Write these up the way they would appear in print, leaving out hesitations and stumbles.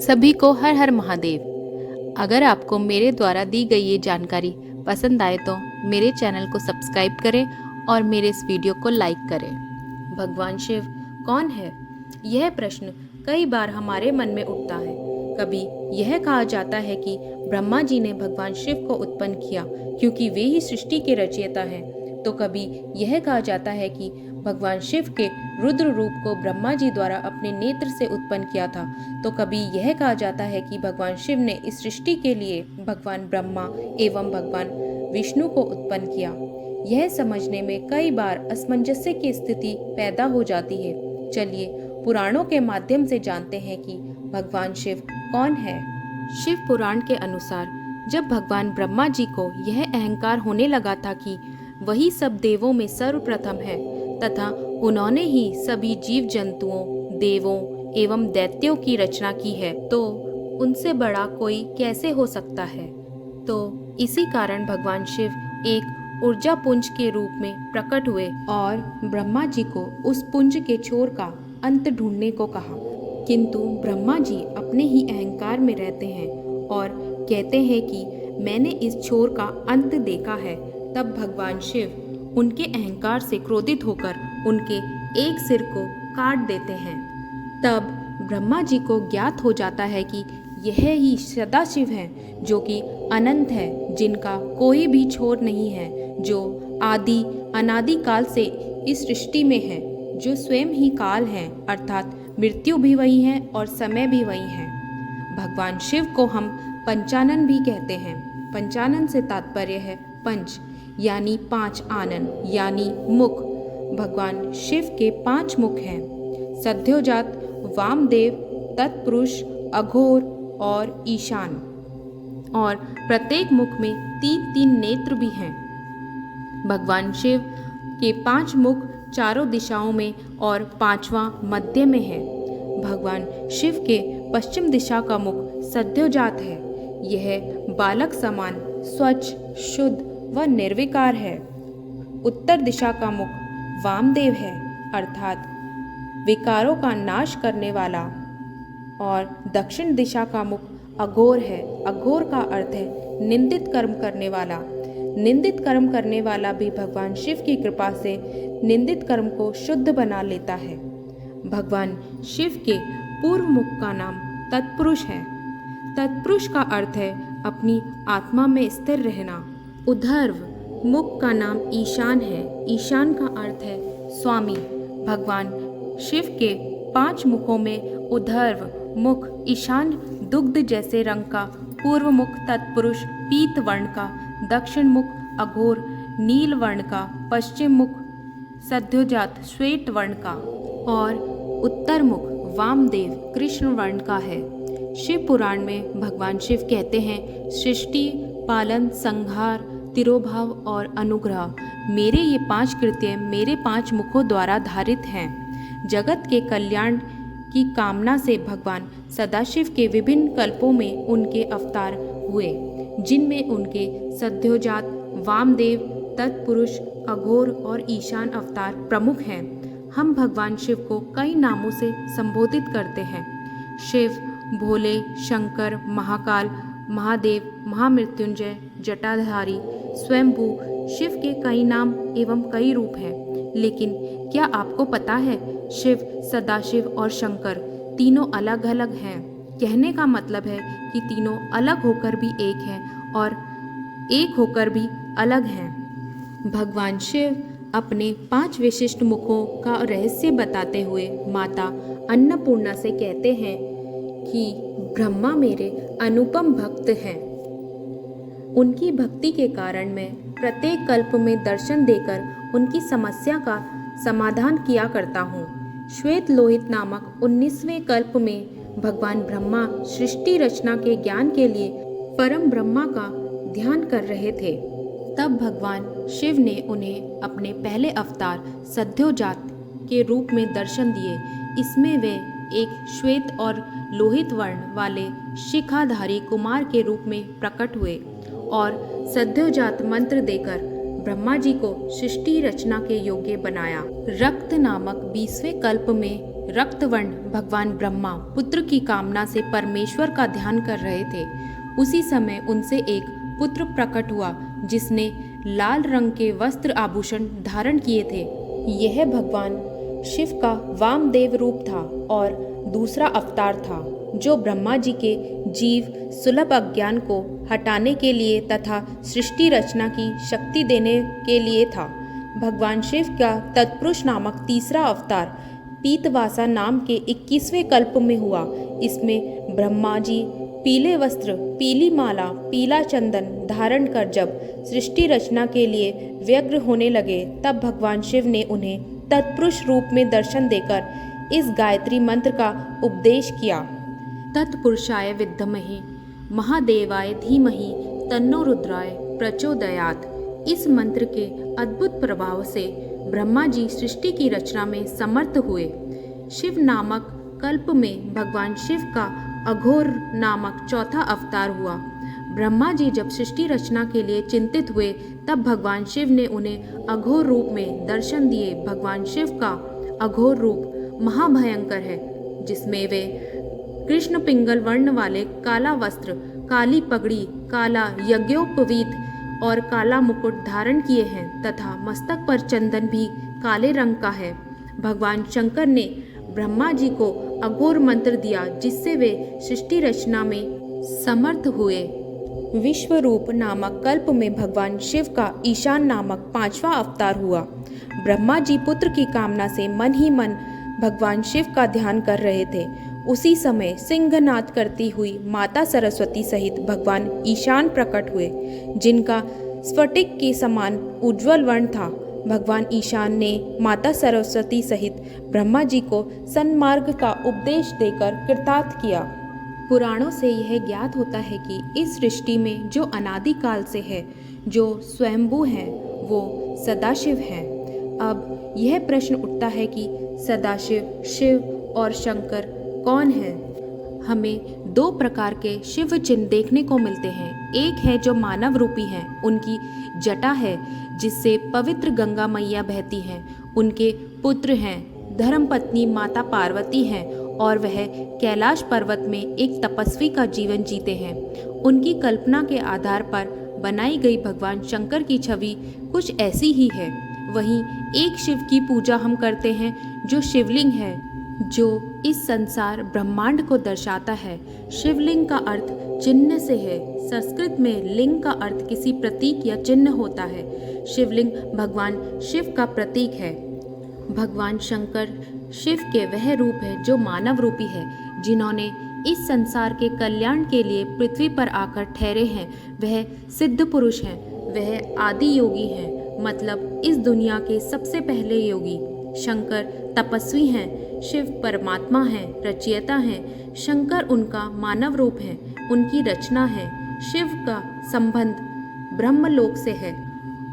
सभी को हर हर महादेव। अगर आपको मेरे द्वारा दी गई ये जानकारी पसंद आए तो मेरे चैनल को सब्सक्राइब करें और मेरे इस वीडियो को लाइक करें। भगवान शिव कौन है? यह प्रश्न कई बार हमारे मन में उठता है। कभी यह कहा जाता है कि ब्रह्मा जी ने भगवान शिव को उत्पन्न किया क्योंकि वे ही सृष्टि के रचयिता हैं, तो कभी यह कहा जाता है कि भगवान शिव के रुद्र रूप को ब्रह्मा जी द्वारा अपने नेत्र से उत्पन्न किया था, तो कभी यह कहा जाता है कि भगवान शिव ने इस सृष्टि के लिए भगवान ब्रह्मा एवं भगवान विष्णु को उत्पन्न किया। यह समझने में कई बार असमंजस्य की स्थिति पैदा हो जाती है। चलिए पुराणों के माध्यम से जानते हैं कि भगवान शिव कौन है। शिव पुराण के अनुसार जब भगवान ब्रह्मा जी को यह अहंकार होने लगा था कि वही सब देवों में सर्वप्रथम है तथा उन्होंने ही सभी जीव जंतुओं, देवों एवं दैत्यों की रचना की है, तो उनसे बड़ा कोई कैसे हो सकता है। तो इसी कारण भगवान शिव एक ऊर्जा पुंज के रूप में प्रकट हुए और ब्रह्मा जी को उस पुंज के छोर का अंत ढूंढने को कहा। किंतु ब्रह्मा जी अपने ही अहंकार में रहते हैं और कहते हैं कि मैंने इस छोर का अंत देखा है। तब भगवान शिव उनके अहंकार से क्रोधित होकर उनके एक सिर को काट देते हैं। तब ब्रह्मा जी को ज्ञात हो जाता है कि यह ही सदाशिव हैं, जो कि अनंत है, जिनका कोई भी छोर नहीं है, जो आदि अनादि काल से इस सृष्टि में है, जो स्वयं ही काल है, अर्थात मृत्यु भी वही है और समय भी वही है। भगवान शिव को हम पंचानन भी कहते हैं। पंचानन से तात्पर्य है पंच यानी पांच आनन यानी मुख। भगवान शिव के 5 मुख हैं: सद्योजात, वामदेव, तत्पुरुष, अघोर और ईशान। और प्रत्येक मुख में 3-3 नेत्र भी हैं। भगवान शिव के 5 मुख चारों दिशाओं में और 5वां मध्य में है। भगवान शिव के पश्चिम दिशा का मुख सद्योजात है। यह बालक समान स्वच्छ, शुद्ध व निर्विकार है। उत्तर दिशा का मुख वामदेव है, अर्थात विकारों का नाश करने वाला। और दक्षिण दिशा का मुख अघोर है। अघोर का अर्थ है निंदित कर्म करने वाला। निंदित कर्म करने वाला भी भगवान शिव की कृपा से निंदित कर्म को शुद्ध बना लेता है। भगवान शिव के पूर्व मुख का नाम तत्पुरुष है। तत्पुरुष का अर्थ है अपनी आत्मा में स्थिर रहना। उद्धर्व मुख का नाम ईशान है। ईशान का अर्थ है स्वामी। भगवान शिव के 5 मुखों में उद्धर्व मुख ईशान दुग्ध जैसे रंग का, पूर्व मुख तत्पुरुष पीत वर्ण का, दक्षिण मुख अघोर नील वर्ण का, पश्चिम मुख सद्योजात श्वेत वर्ण का और उत्तर मुख वामदेव कृष्ण वर्ण का है। शिव पुराण में भगवान शिव कहते हैं, सृष्टि, पालन, संहार, तिरोभाव और अनुग्रह, मेरे ये 5 कृत्य मेरे 5 मुखों द्वारा धारित हैं। जगत के कल्याण की कामना से भगवान सदाशिव के विभिन्न कल्पों में उनके अवतार हुए, जिनमें उनके सद्योजात, वामदेव, तत्पुरुष, अघोर और ईशान अवतार प्रमुख हैं। हम भगवान शिव को कई नामों से संबोधित करते हैं: शिव, भोले, शंकर, महाकाल, महादेव, महामृत्युंजय, जटाधारी, स्वयंभू। शिव के कई नाम एवं कई रूप हैं, लेकिन क्या आपको पता है शिव, सदाशिव और शंकर तीनों अलग अलग हैं। कहने का मतलब है कि तीनों अलग होकर भी एक हैं और एक होकर भी अलग हैं। भगवान शिव अपने 5 विशिष्ट मुखों का रहस्य बताते हुए माता अन्नपूर्णा से कहते हैं कि ब्रह्मा मेरे अनुपम भक्त हैं। उनकी भक्ति के कारण मैं प्रत्येक कल्प में दर्शन देकर उनकी समस्या का समाधान किया करता हूँ। श्वेत लोहित नामक 19वें कल्प में भगवान ब्रह्मा सृष्टि रचना के ज्ञान के लिए परम ब्रह्मा का ध्यान कर रहे थे। तब भगवान शिव ने उन्हें अपने पहले अवतार सद्योजात के रूप में दर्शन दिए। इसमें वे एक श्वेत और लोहित वर्ण वाले शिखाधारी कुमार के रूप में प्रकट हुए और सद्योजात मंत्र देकर ब्रह्मा जी को सृष्टि रचना के योग्य बनाया। रक्त नामक 20वें कल्प में रक्तवर्ण भगवान ब्रह्मा पुत्र की कामना से परमेश्वर का ध्यान कर रहे थे। उसी समय उनसे एक पुत्र प्रकट हुआ जिसने लाल रंग के वस्त्र आभूषण धारण किए थे। यह भगवान शिव का वामदेव रूप था और दूसरा अवतार था जो ब्रह्मा जी के जीव सुलभ अज्ञान को हटाने के लिए तथा सृष्टि रचना की शक्ति देने के लिए था। भगवान शिव का तत्पुरुष नामक तीसरा अवतार पीतवासा नाम के 21वें कल्प में हुआ। इसमें ब्रह्मा जी पीले वस्त्र, पीली माला, पीला चंदन धारण कर जब सृष्टि रचना के लिए व्यग्र होने लगे तब भगवान शिव ने उन्हें तत्पुरुष रूप में दर्शन देकर इस गायत्री मंत्र का उपदेश किया। तत्पुरुषाय विद्महे महादेवाय धीमहि तन्नो रुद्राय प्रचोदयात्। इस मंत्र के अद्भुत प्रभाव से ब्रह्मा जी सृष्टि की रचना में समर्थ हुए। शिव नामक कल्प में भगवान शिव का अघोर नामक चौथा अवतार हुआ। ब्रह्मा जी जब सृष्टि रचना के लिए चिंतित हुए तब भगवान शिव ने उन्हें अघोर रूप में दर्शन दिए। भगवान शिव का अघोर रूप महाभयंकर है, जिसमें वे कृष्ण पिंगल वर्ण वाले काला वस्त्र, काली पगड़ी, काला यज्ञोपवीत और काला मुकुट धारण किए हैं तथा मस्तक पर चंदन भी काले रंग का है। भगवान शंकर ने ब्रह्मा जी को अघोर मंत्र दिया जिससे वे सृष्टि रचना में समर्थ हुए। विश्वरूप नामक कल्प में भगवान शिव का ईशान नामक 5वां अवतार हुआ। ब्रह्मा जी पुत्र की कामना से मन ही मन भगवान शिव का ध्यान कर रहे थे। उसी समय सिंहनाद करती हुई माता सरस्वती सहित भगवान ईशान प्रकट हुए, जिनका स्फटिक के समान उज्ज्वल वर्ण था। भगवान ईशान ने माता सरस्वती सहित ब्रह्मा जी को सन्मार्ग का उपदेश देकर कृतार्थ किया। पुराणों से यह ज्ञात होता है कि इस सृष्टि में जो अनादिकाल से है, जो स्वयंभू हैं, वो सदाशिव हैं। अब यह प्रश्न उठता है कि सदाशिव, शिव और शंकर कौन है? हमें दो प्रकार के शिव चिन्ह देखने को मिलते हैं। एक है जो मानव रूपी हैं, उनकी जटा है जिससे पवित्र गंगा मैया बहती हैं। उनके पुत्र हैं, धर्मपत्नी माता पार्वती हैं और वह कैलाश पर्वत में एक तपस्वी का जीवन जीते हैं। उनकी कल्पना के आधार पर बनाई गई भगवान शंकर की छवि कुछ ऐसी ही है। वहीं एक शिव की पूजा हम करते हैं जो शिवलिंग है, जो इस संसार ब्रह्मांड को दर्शाता है। शिवलिंग का अर्थ चिन्ह से है। संस्कृत में लिंग का अर्थ किसी प्रतीक या चिन्ह होता है। शिवलिंग भगवान शिव का प्रतीक है। भगवान शंकर शिव के वह रूप है जो मानव रूपी है, जिन्होंने इस संसार के कल्याण के लिए पृथ्वी पर आकर ठहरे हैं। वह सिद्ध पुरुष हैं, वह आदि योगी हैं, मतलब इस दुनिया के सबसे पहले योगी। शंकर तपस्वी हैं, शिव परमात्मा हैं, रचयिता हैं। शंकर उनका मानव रूप है, उनकी रचना है। शिव का संबंध ब्रह्मलोक से है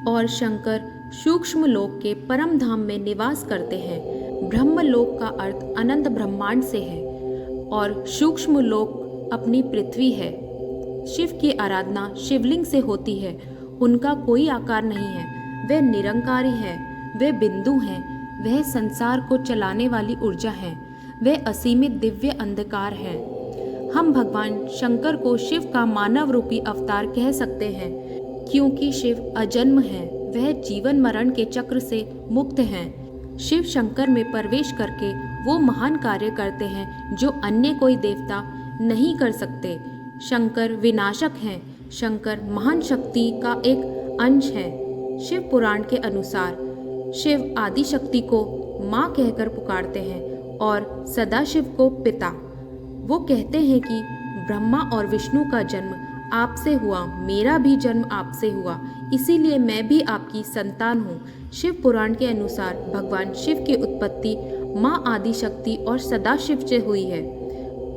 और शंकर सूक्ष्म लोक के परम धाम में निवास करते हैं। ब्रह्मलोक का अर्थ अनंत ब्रह्मांड से है और सूक्ष्म लोक अपनी पृथ्वी है। शिव की आराधना शिवलिंग से होती है। उनका कोई आकार नहीं है, वे निरंकारी हैं, वे बिंदु हैं, वह संसार को चलाने वाली ऊर्जा है, वे असीमित दिव्य अंधकार हैं। हम भगवान शंकर को शिव का मानव रूपी अवतार कह सकते हैं, क्योंकि शिव अजन्म हैं, वह जीवन मरण के चक्र से मुक्त हैं। शिव शंकर में प्रवेश करके वो महान कार्य करते हैं जो अन्य कोई देवता नहीं कर सकते। शंकर विनाशक हैं। शंकर महान शक्ति का एक अंश है। शिव पुराण के अनुसार शिव आदि शक्ति को माँ कहकर पुकारते हैं और सदाशिव को पिता। वो कहते हैं कि ब्रह्मा और विष्णु का जन्म आपसे हुआ, मेरा भी जन्म आपसे हुआ, इसीलिए मैं भी आपकी संतान हूँ। शिव पुराण के अनुसार भगवान शिव की उत्पत्ति माँ आदि शक्ति और सदाशिव से हुई है।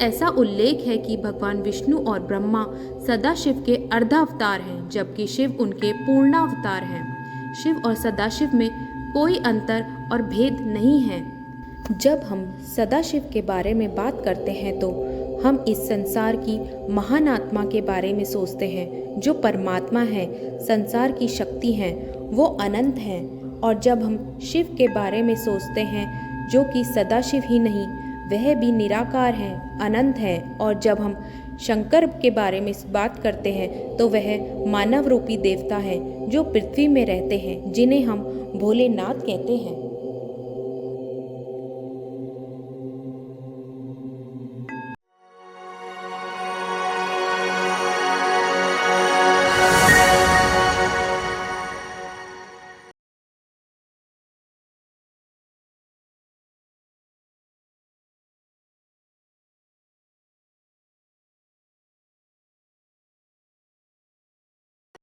ऐसा उल्लेख है कि भगवान विष्णु और ब्रह्मा सदाशिव के अर्धावतार हैं, जबकि शिव उनके पूर्णावतार हैं। शिव और सदाशिव में कोई अंतर और भेद नहीं है। जब हम सदाशिव के बारे में बात करते हैं तो हम इस संसार की महान आत्मा के बारे में सोचते हैं, जो परमात्मा है, संसार की शक्ति हैं, वो अनंत हैं। और जब हम शिव के बारे में सोचते हैं जो कि सदाशिव ही नहीं, वह भी निराकार हैं, अनंत हैं। और जब हम शंकर के बारे में बात करते हैं तो वह मानव रूपी देवता हैं जो पृथ्वी में रहते हैं, जिन्हें हम भोलेनाथ कहते हैं।